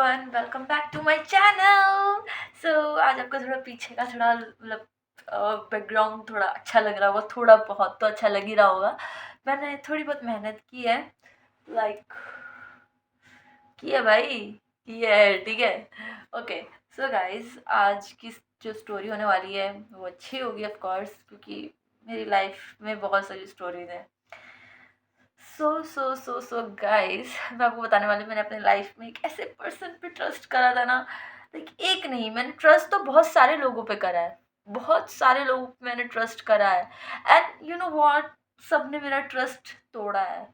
Everyone, welcome back to my channel. आज आपको थोड़ा पीछे का थोड़ा मतलब बैकग्राउंड थोड़ा अच्छा लग रहा होगा, थोड़ा बहुत तो अच्छा लग ही रहा होगा। मैंने थोड़ी बहुत मेहनत की है, लाइक की है भाई, की है, ठीक है। ओके, सो गाइज, आज की जो स्टोरी होने वाली है वो अच्छी होगी ऑफ कोर्स, क्योंकि मेरी लाइफ में बहुत सारी स्टोरीज हैं। सो गाइस, मैं आपको बताने वाली, मैंने अपने लाइफ में एक ऐसे पर्सन पे ट्रस्ट करा था ना। लाइक एक नहीं, मैंने ट्रस्ट तो बहुत सारे लोगों पे करा है, बहुत सारे लोगों पे मैंने ट्रस्ट करा है। एंड यू नो व्हाट, सबने मेरा ट्रस्ट तोड़ा है,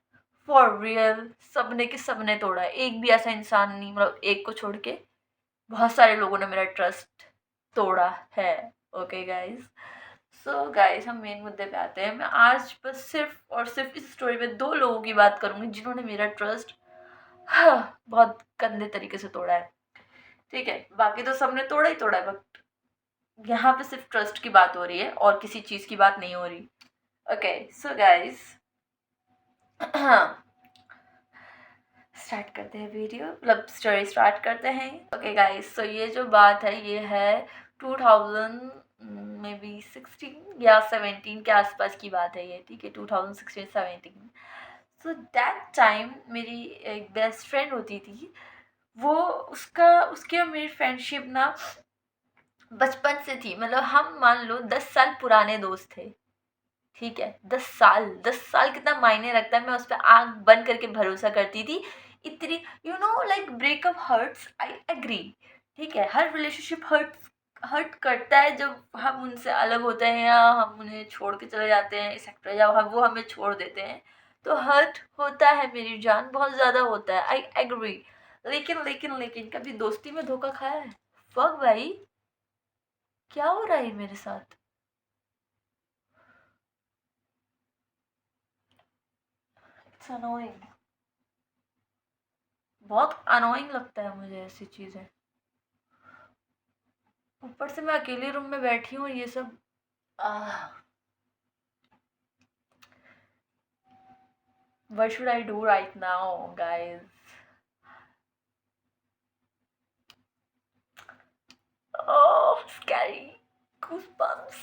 फॉर रियल। सबने के सबने तोड़ा है, एक भी ऐसा इंसान नहीं, मतलब एक को छोड़ के बहुत सारे लोगों ने मेरा ट्रस्ट तोड़ा है। ओके गाइस, सो गाइस, हम मेन मुद्दे पे आते हैं। मैं आज बस सिर्फ और सिर्फ इस स्टोरी में 2 लोगों की बात करूंगी जिन्होंने मेरा ट्रस्ट बहुत गंदे तरीके से तोड़ा है। ठीक है, बाकी तो सबने तोड़ा ही तोड़ा है, बट यहाँ पे सिर्फ ट्रस्ट की बात हो रही है और किसी चीज़ की बात नहीं हो रही। ओके, सो गाइस, स्टार्ट करते हैं वीडियो, मतलब स्टोरी स्टार्ट करते हैं। ओके गाइस, सो ये जो बात है ये है 2000 मे बी 16 या 17 के आसपास की बात है ये, ठीक है, 2016-17। सो दैट टाइम मेरी एक बेस्ट फ्रेंड होती थी। वो उसकी और मेरी फ्रेंडशिप ना बचपन से थी, मतलब हम मान लो 10 साल पुराने दोस्त थे। ठीक है, 10 साल, 10 साल कितना मायने रखता है। मैं उस पर आँख बंद करके भरोसा करती थी इतनी। You know like breakup hurts, I agree. ठीक है, हर रिलेशनशिप हर्ट करता है जब हम उनसे अलग होते हैं या हम उन्हें छोड़ के चले जाते हैं एक्सेट्रा, या वो हमें छोड़ देते हैं, तो हर्ट होता है मेरी जान, बहुत ज़्यादा होता है, आई एग्री। लेकिन कभी दोस्ती में धोखा खाया है? फक भाई, क्या हो रहा है मेरे साथ? इट्स अनोइंग, बहुत अनोइंग लगता है मुझे ऐसी चीज़ें। ऊपर से मैं अकेले रूम में बैठी हूँ और ये सब। What should I do right now guys? Oh scary, goosebumps.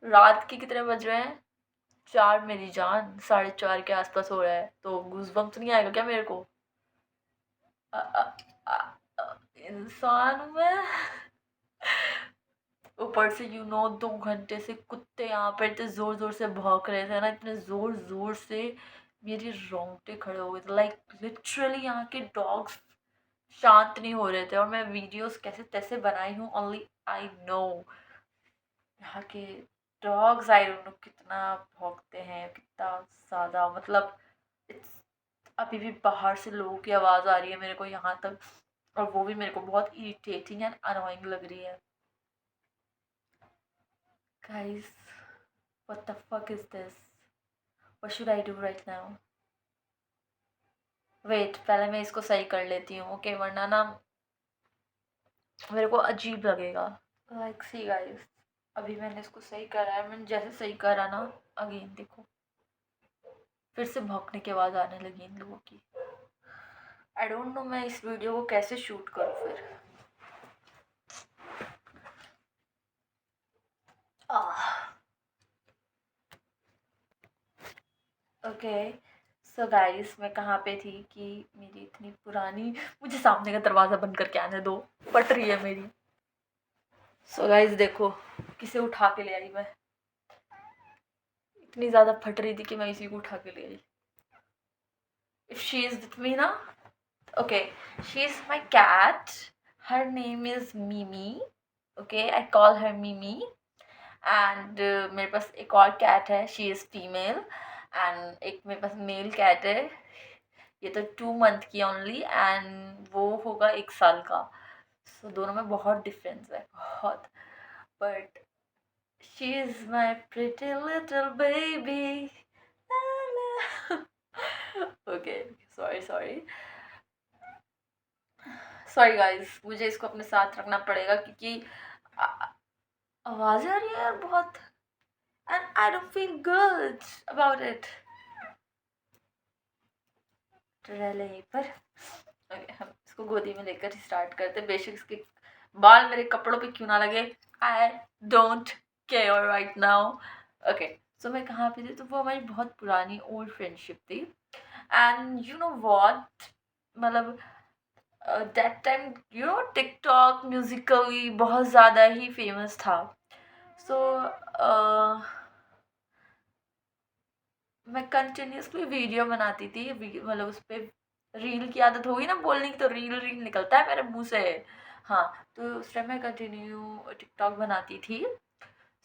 रात के कितने बज रहे हैं? 4 मेरी जान, 4:30 के आसपास हो रहा है, तो गूज़बम्प्स नहीं आएगा क्या मेरे को? अ, अ, अ, इंसान हूँ मैं। ऊपर से 2 घंटे से कुत्ते यहाँ पे इतने जोर जोर से भौंक रहे थे ना, इतने जोर जोर से मेरे रोंगटे खड़े हो गए थे। लाइक लिटरली यहाँ के डॉग्स शांत नहीं हो रहे थे, और मैं वीडियोस कैसे तैसे बनाई हूँ, ओनली आई नो। यहाँ के डॉग्स, आई डोंट नो कितना भौंकते हैं, कितना ज़्यादा, मतलब इट्स, अभी भी बाहर से लोगों की आवाज़ आ रही है मेरे को यहाँ तक, और वो भी मेरे को बहुत इरिटेटिंग एंड अनोइंग लग रही है। Guys, what the fuck is this? What should I do right now? Wait, पहले मैं इसको सही कर लेती हूँ, ओके, वरना ना मेरे को अजीब लगेगा। लाइक सी गाइस, अभी मैंने इसको सही करा है, मैंने जैसे सही करा ना, अगेन देखो फिर से भौंकने की आवाज़ आने लगी इन लोगों की। आई डोंट नो मैं इस वीडियो को कैसे शूट करूँ फिर। ओके, सो गाइस, मैं कहाँ पे थी कि मेरी इतनी पुरानी, मुझे सामने का दरवाज़ा बंद करके आने दो, फट रही है मेरी। सो गाइस देखो, किसे उठा के ले आई मैं, इतनी ज़्यादा फट रही थी कि मैं इसी को उठा के ले आई। If she is with me ना, okay, she is my cat, her name is Mimi. Okay, I call her Mimi. And मेरे पास एक और कैट है, शी इज़ फीमेल। एंड एक मेरे पास मेल कैट है, ये तो 2 मंथ की ओनली, एंड वो होगा 1 साल का। सो दोनों में बहुत डिफरेंस है, बहुत। But she is my pretty little baby. Okay, sorry sorry guys, मुझे इसको अपने साथ रखना पड़ेगा क्योंकि आवाज़ आ रही है यार बहुत, and I don't feel good about it. रह ले यहीं पर। ओके, हम इसको गोदी में लेकर स्टार्ट करते, बेशक इसके बाल मेरे कपड़ों पे क्यों ना लगे, I don't care right now. Okay, so मैं कहाँ पे थी, तो वो हमारी बहुत पुरानी ओल्ड फ्रेंडशिप थी। एंड यू नो वॉट, मतलब that time you know TikTok musically बहुत ज़्यादा ही फेमस था। सो मैं कंटिन्यूसली वीडियो बनाती थी, मतलब उस पर रील की आदत होगी ना बोलने की, तो रील रील निकलता है मेरे मुंह से। हाँ, तो उस टाइम मैं कंटिन्यू टिकटॉक बनाती थी।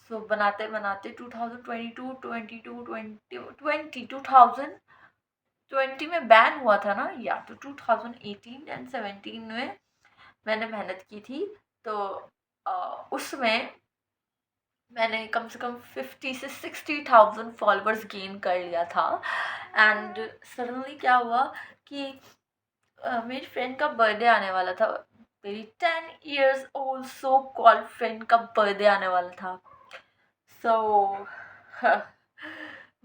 सो बनाते बनाते 2022 22 20 2020 में बैन हुआ था ना, या तो 2018 एंड 17 में मैंने मेहनत की थी। तो उसमें मैंने कम से कम 50 से 60,000 फॉलोअर्स गेन कर लिया था। एंड सडनली क्या हुआ कि मेरी फ्रेंड का बर्थडे आने वाला था, मेरी 10 years old so called friend का बर्थडे आने वाला था। सो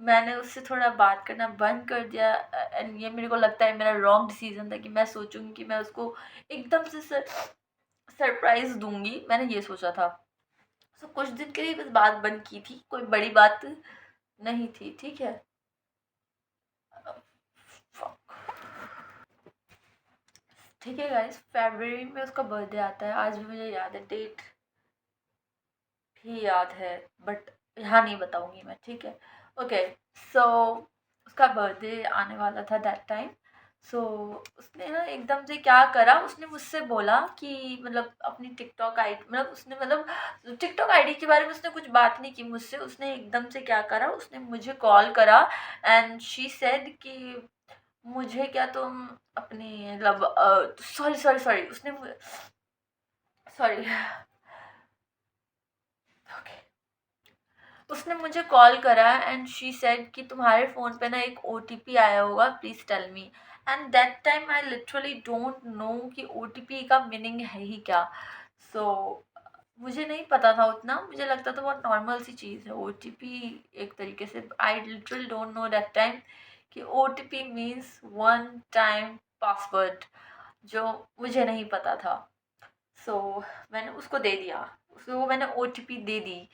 मैंने उससे थोड़ा बात करना बंद कर दिया। एंड ये मेरे को लगता है मेरा रॉन्ग डिसीजन था कि मैं सोचूंगी कि मैं उसको एकदम से सरप्राइज दूंगी, मैंने ये सोचा था। सो कुछ दिन के लिए बस बात बंद की थी, कोई बड़ी बात नहीं थी, ठीक है। ठीक है गाइस, फरवरी में उसका बर्थडे आता है, आज भी मुझे याद है, डेट भी याद है, बट यहाँ नहीं बताऊंगी मैं, ठीक है। ओके, सो उसका बर्थडे आने वाला था दैट टाइम। सो उसने ना एकदम से क्या करा, उसने मुझसे बोला कि मतलब अपनी टिकटॉक आईडी, मतलब उसने मतलब टिकटॉक आईडी के बारे में उसने कुछ बात नहीं की मुझसे, उसने एकदम से क्या करा, उसने मुझे कॉल करा। एंड शी सेड कि मुझे क्या तुम अपनी मतलब सॉरी सॉरी सॉरी उसने सॉरी ओके, उसने मुझे कॉल करा एंड शी सेड कि तुम्हारे फ़ोन पे ना एक ओटीपी आया होगा, please tell me. And that time I literally don't know कि ओटीपी का मीनिंग है ही क्या। सो मुझे नहीं पता था उतना, मुझे लगता था बहुत नॉर्मल सी चीज़ है ओटीपी, एक तरीके से I literally don't know that time कि OTP means one time password, जो मुझे नहीं पता था। सो मैंने उसको दे दिया, उसको मैंने ओटीपी दे दी।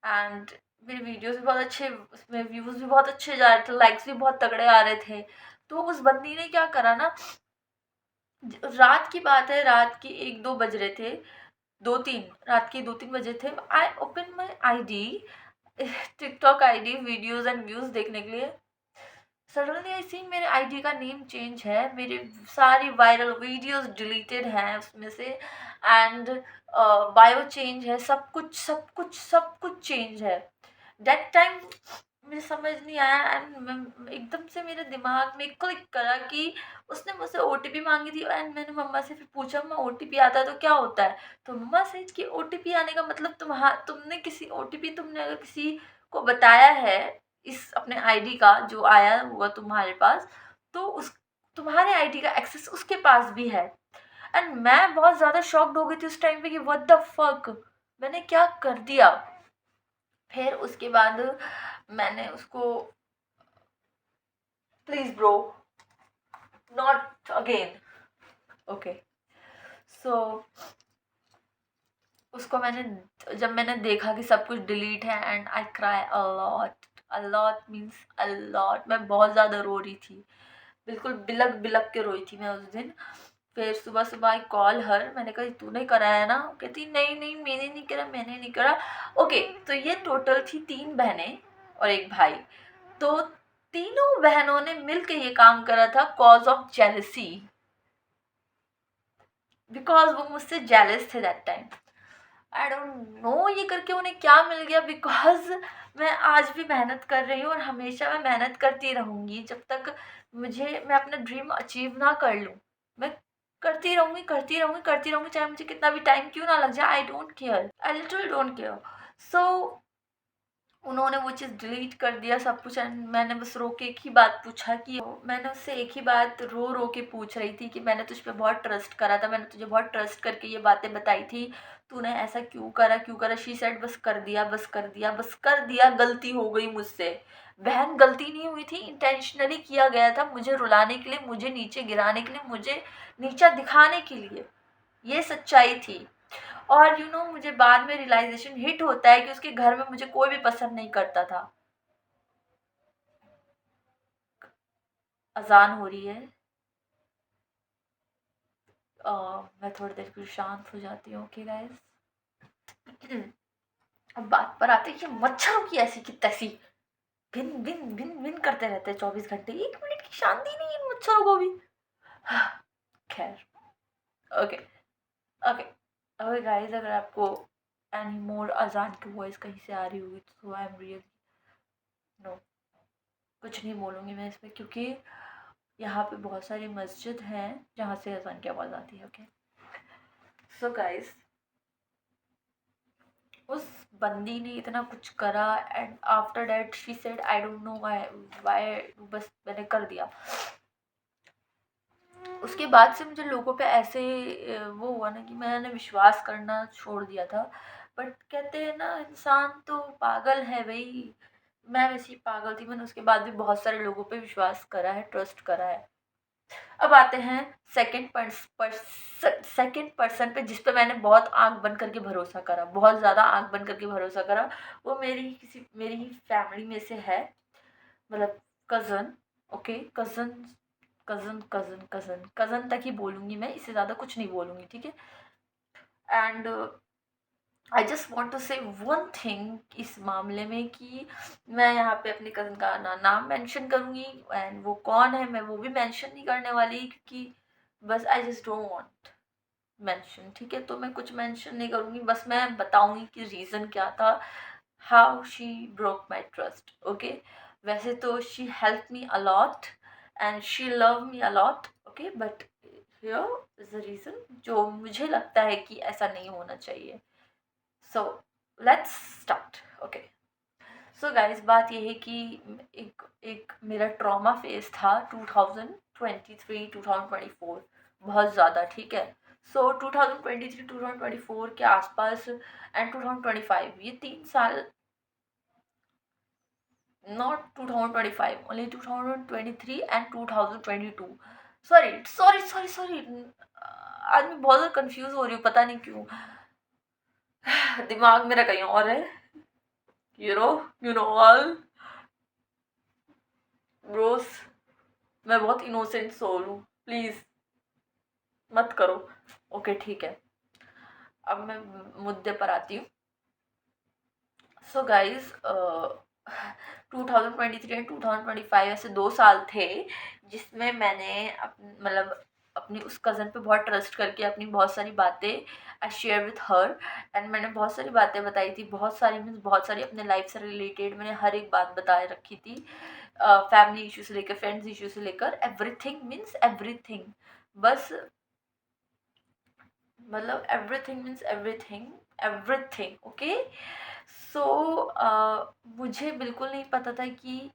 एंड मेरे वीडियोस भी बहुत अच्छे, उसमें व्यूज़ भी बहुत अच्छे जा रहे थे, लाइक्स भी बहुत तगड़े आ रहे थे। तो उस बंदी ने क्या करा ना, रात की बात है, रात के 1-2 बज रहे थे, 2-3, रात के 2-3 बजे थे। I open my ID, TikTok ID, videos and views देखने के लिए। सडनली आई सी मेरे आईडी का नेम चेंज है, मेरी सारी वायरल वीडियोस डिलीटेड हैं उसमें से। एंड बायो चेंज है, सब कुछ सब कुछ सब कुछ चेंज है। दैट टाइम मुझे समझ नहीं आया एंड एकदम से मेरे दिमाग में क्लिक करा कि उसने मुझसे ओटीपी मांगी थी। एंड मैंने मम्मा से फिर पूछा, मम्मा ओटीपी आता है तो क्या होता है? तो मम्मा से कि ओटीपी आने का मतलब तुमने किसी ओटीपी तुमने अगर किसी को बताया है, इस अपने आईडी का जो आया होगा तुम्हारे पास, तो उस तुम्हारे आईडी का एक्सेस उसके पास भी है। एंड मैं बहुत ज़्यादा शॉक्ड हो गई थी उस टाइम पे कि व्हाट द फक, मैंने क्या कर दिया। फिर उसके बाद मैंने उसको, please bro, not again, okay. So उसको मैंने, जब मैंने देखा कि सब कुछ डिलीट है, and I cry a lot means a lot, मैं बहुत ज़्यादा रो रही थी, बिल्कुल बिलक बिलक के रोई थी मैं उस दिन। फिर सुबह सुबह आई कॉल हर, मैंने कहा तूने करा है ना? कहती नहीं नहीं मैंने नहीं करा, मैंने नहीं करा। ओके, तो ये टोटल थी 3 बहनें और एक भाई। तो तीनों बहनों ने मिलकर ये काम करा था कॉज ऑफ जेलसी, बिकॉज वो मुझसे जेलस थे that time. I don't know ये करके उन्हें क्या मिल गया, बिकॉज मैं आज भी मेहनत कर रही हूँ और हमेशा मैं मेहनत करती रहूँगी जब तक मैं अपना ड्रीम अचीव ना कर लूँ। मैं करती रहूँगी करती रहूँगी करती रहूँगी, चाहे मुझे कितना भी टाइम क्यों ना लग जाए, I don't care, I literally don't care. So उन्होंने वो चीज़ डिलीट कर दिया सब कुछ। एंड मैंने बस रो के एक ही बात पूछा कि मैंने उससे एक ही बात रो रो के पूछ रही थी कि मैंने तुझ पे बहुत ट्रस्ट करा था, मैंने तुझे बहुत ट्रस्ट करके ये बातें बताई थी, तूने ऐसा क्यों करा क्यों करा? शी सेड बस कर दिया बस कर दिया बस कर दिया, गलती हो गई मुझसे, बहन गलती नहीं हुई थी, इंटेंशनली किया गया था मुझे रुलाने के लिए, मुझे नीचे गिराने के लिए, मुझे नीचा दिखाने के लिए। ये सच्चाई थी। और मुझे बाद में रियलाइजेशन हिट होता है कि उसके घर में मुझे कोई भी पसंद नहीं करता था। अजान हो रही है। मैं थोड़ी देर के लिए शांत हो जाती हूँ। ओके गाइस, अब बात पर आते हैं कि मच्छरों की ऐसी की तैसी भिन भिन भिन भिन करते रहते हैं 24 घंटे। 1 मिनट की शांति नहीं इन मच्छरों को भी। खैर, ओके ओके ओके गाइस, अगर आपको एनी मोर अजान की वॉइस कहीं से आ रही होगी तो आई एम रियल नो, कुछ नहीं बोलूँगी मैं इसमें, क्योंकि यहाँ पे बहुत सारी मस्जिद हैं जहाँ से अजान की आवाज़ आती है। ओके, सो गाइस, उस बंदी ने इतना कुछ करा and after that she said I don't know why, बस मैंने कर दिया। उसके बाद से मुझे लोगों पे ऐसे वो हुआ ना कि मैंने विश्वास करना छोड़ दिया था। बट कहते हैं ना, इंसान तो पागल है भाई। मैं वैसी पागल थी, मैंने उसके बाद भी बहुत सारे लोगों पे विश्वास करा है, ट्रस्ट करा है। अब आते हैं सेकंड पर्सन पे, जिस पे मैंने बहुत आंख बंद करके भरोसा करा, बहुत ज़्यादा आंख बंद करके भरोसा करा। वो मेरी ही फैमिली में से है, मतलब cousin. Okay, cousin cousin cousin cousin cousin तक ही बोलूँगी मैं, इससे ज़्यादा कुछ नहीं बोलूँगी, ठीक है। And I just want to say one thing इस मामले में, कि मैं यहाँ पे अपने कज़न का नाम मेंशन करूँगी एंड वो कौन है मैं वो भी मेंशन नहीं करने वाली, क्योंकि बस I just don't want mention, ठीक है। तो मैं कुछ मेंशन नहीं करूँगी, बस मैं बताऊँगी कि रीज़न क्या था, how she broke my trust. Okay, वैसे तो she help me a lot and she love me a lot, okay, but here is the reason जो मुझे लगता है कि ऐसा नहीं होना चाहिए। So let's start. Okay, so guys, बात ये है कि एक एक मेरा ट्रॉमा फेज था 2023-2024, बहुत ज़्यादा, ठीक है। सो 2023-2024 के आसपास एंड 2025, ये 3 साल, not 2025, only 2023 and 2022। Sorry sorry sorry sorry, आज मैं बहुत ज़्यादा कन्फ्यूज़ हो रही हूँ, पता नहीं क्यों। दिमाग मेरा कहीं और है। यू नो ऑल ब्रोस, मैं बहुत इनोसेंट सोल हूँ, प्लीज़ मत करो। ओके, ठीक है, अब मैं मुद्दे पर आती हूँ। सो गाइज, 2023 एंड 2025 ऐसे 2 साल थे जिसमें मैंने मतलब अपनी उस कज़न पे बहुत ट्रस्ट करके अपनी बहुत सारी बातें I share with her, and मैंने बहुत सारी बातें बताई थी, बहुत सारी मीन्स बहुत सारी अपने लाइफ से रिलेटेड मैंने हर एक बात बता रखी थी। फैमिली इशू से लेकर, फ्रेंड्स इशू से लेकर, एवरीथिंग मीन्स एवरीथिंग, बस मतलब everything means everything, everything. Okay, so मुझे बिल्कुल नहीं पता था कि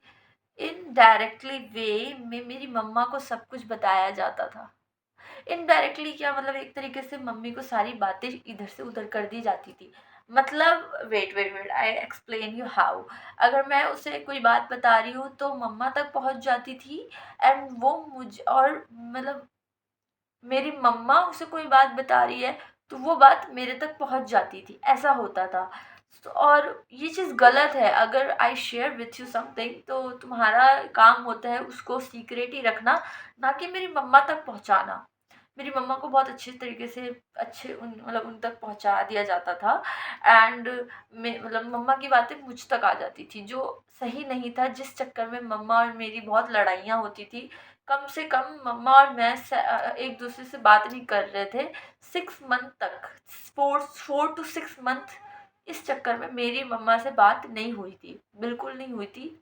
इनडायरेक्टली वे में मेरी मम्मा को सब कुछ बताया जाता था। इनडायरेक्टली क्या मतलब, एक तरीके से मम्मी को सारी बातें इधर से उधर कर दी जाती थी। मतलब wait wait wait, I explain you how. अगर मैं उसे कोई बात बता रही हूँ तो मम्मा तक पहुँच जाती थी, एंड वो मुझ और मतलब मेरी मम्मा उसे कोई बात बता रही है तो वो बात मेरे तक पहुंच जाती थी, ऐसा होता था। और ये चीज़ गलत है। अगर I share with you something तो तुम्हारा काम होता है उसको सीक्रेट ही रखना, ना कि मेरी मम्मा तक पहुंचाना। मेरी मम्मा को बहुत अच्छे तरीके से मतलब उन तक पहुंचा दिया जाता था, एंड मतलब मम्मा की बातें मुझ तक आ जाती थी, जो सही नहीं था, जिस चक्कर में मम्मा और मेरी बहुत लड़ाइयाँ होती थी। कम से कम मम्मा और मैं एक दूसरे से बात नहीं कर रहे थे 6 मंथ तक, 4 to 6 मंथ। इस चक्कर में मेरी मम्मा से बात नहीं हुई थी, बिल्कुल नहीं हुई थी।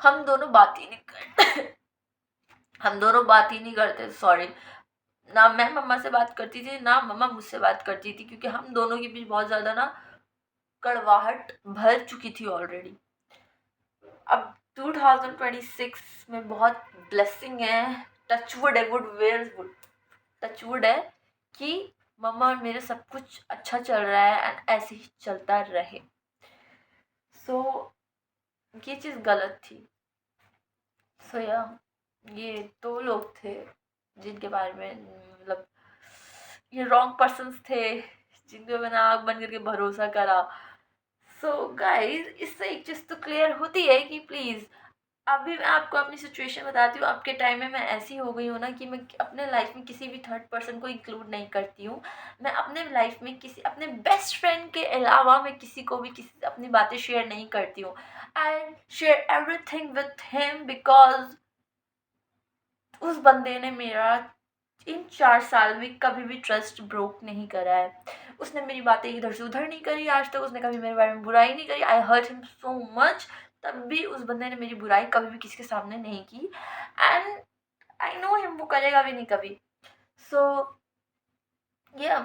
हम दोनों बात ही नहीं करते, हम दोनों बात ही नहीं करते, सॉरी। ना मैं मम्मा से बात करती थी, ना मम्मा मुझसे बात करती थी, क्योंकि हम दोनों के बीच बहुत ज़्यादा ना कड़वाहट भर चुकी थी ऑलरेडी। अब 2026 में बहुत ब्लेसिंग है, टचवुड है, वुड वेयर वुड, टचवुड है कि मम्मा और मेरे सब कुछ अच्छा चल रहा है एंड ऐसे ही चलता रहे। सो ये चीज़ गलत थी। सो या ये 2 लोग थे जिनके बारे में मतलब ये रॉन्ग पर्सन्स थे जिन पे मैंने आँख बंद करके भरोसा करा। सो गाइस इससे एक चीज़ तो क्लियर होती है कि प्लीज़ अभी मैं आपको अपनी सिचुएशन बताती हूँ। आपके टाइम में मैं ऐसी हो गई हूँ ना कि मैं अपने लाइफ में किसी भी थर्ड पर्सन को इंक्लूड नहीं करती हूँ। मैं अपने लाइफ में किसी अपने बेस्ट फ्रेंड के अलावा मैं किसी को भी किसी से अपनी बातें शेयर नहीं करती हूँ। I share everything with him because उस बंदे ने मेरा इन 4 साल में कभी भी ट्रस्ट ब्रोक नहीं करा है। उसने मेरी बातें इधर से उधर नहीं करी आज तक। उसने कभी मेरे बारे में बुराई नहीं करी। आई हर्ट हिम सो मच, तब भी उस बंदे ने मेरी बुराई कभी भी किसी के सामने नहीं की। एंड आई नो हिम, वो करेगा भी नहीं कभी। सो ये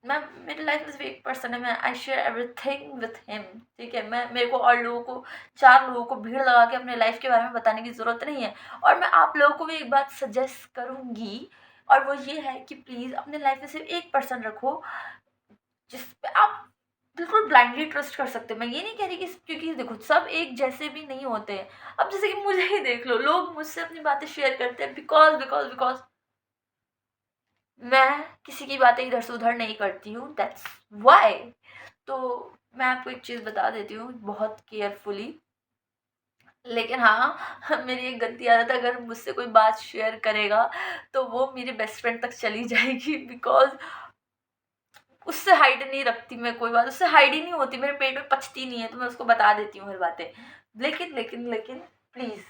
मैं मेरी लाइफ में सिर्फ एक पर्सन है, मैं I share everything with him. ठीक है, मैं मेरे को और लोगों को 4 लोगों को भीड़ लगा के अपने लाइफ के बारे में बताने की ज़रूरत नहीं है। और मैं आप लोगों को भी एक बात सजेस्ट करूँगी, और वो ये है कि प्लीज़ अपने लाइफ में सिर्फ एक पर्सन रखो जिस पे आप बिल्कुल ब्लाइंडली ट्रस्ट कर सकते हो। मैं ये नहीं कह रही कि क्योंकि देखो सब एक जैसे भी नहीं होते हैं। अब जैसे कि मुझे ही देख लो, लोग मुझसे अपनी बातें शेयर करते हैं बिकॉज मैं किसी की बातें इधर से उधर नहीं करती हूँ, दैट्स वाई। तो मैं आपको एक चीज़ बता देती हूँ बहुत केयरफुली। लेकिन हाँ मेरी एक गलती आदत है, अगर मुझसे कोई बात शेयर करेगा तो वो मेरे बेस्ट फ्रेंड तक चली जाएगी बिकॉज उससे हाइड नहीं रखती मैं कोई बात। उससे हाइड ही नहीं होती, मेरे पेट में पचती नहीं है, तो मैं उसको बता देती हूँ हर बातें। लेकिन प्लीज़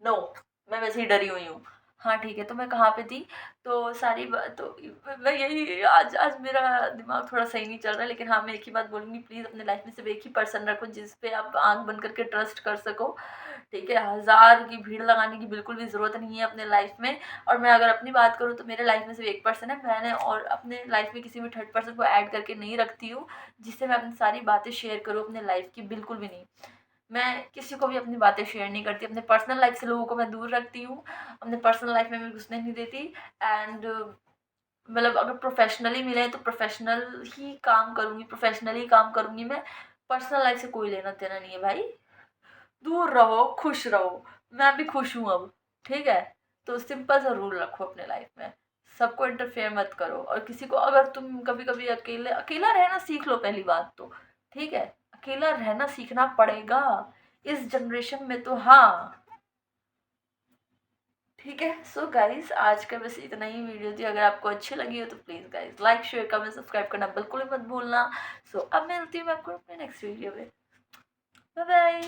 नो, मैं वैसे ही डरी हुई हूँ। हाँ ठीक है, तो मैं कहाँ पे थी? तो सारी बात तो मैं यही आज आज मेरा दिमाग थोड़ा सही नहीं चल रहा है। लेकिन हाँ मैं एक ही बात बोलूँगी, प्लीज़ अपने लाइफ में सिर्फ एक ही पर्सन रखो जिस पे आप आँख बंद करके ट्रस्ट कर सको। ठीक है, हज़ार की भीड़ लगाने की बिल्कुल भी ज़रूरत नहीं है अपने लाइफ में। और मैं अगर अपनी बात करूँ तो मेरे लाइफ में सिर्फ एक पर्सन है, मैंने और अपने लाइफ में किसी भी थर्ड पर्सन को ऐड करके नहीं रखती हूँ जिससे मैं अपनी सारी बातें शेयर करूँ अपने लाइफ की, बिल्कुल भी नहीं। मैं किसी को भी अपनी बातें शेयर नहीं करती। अपने पर्सनल लाइफ से लोगों को मैं दूर रखती हूँ, अपने पर्सनल लाइफ में मैं घुसने नहीं देती। एंड मतलब अगर प्रोफेशनली मिले तो प्रोफेशनल ही काम करूँगी, प्रोफेशनली काम करूँगी मैं। पर्सनल लाइफ से कोई लेना देना नहीं है भाई, दूर रहो, खुश रहो। मैं भी खुश हूँ अब, ठीक है? तो सिंपल सा रूल रखो अपने लाइफ में, सबको इंटरफेयर मत करो। और किसी को अगर तुम कभी-कभी अकेला रहना सीख लो पहली बात तो, ठीक है? अकेला रहना सीखना पड़ेगा इस जनरेशन में तो। हाँ, ठीक है। सो गाइस आज का बस इतना ही वीडियो थी। अगर आपको अच्छी लगी हो तो please guys like, share, comment, subscribe करना बिल्कुल भी मत भूलना। सो अब मैं मिलती हूँ आपको अपने नेक्स्ट वीडियो में। Bye bye.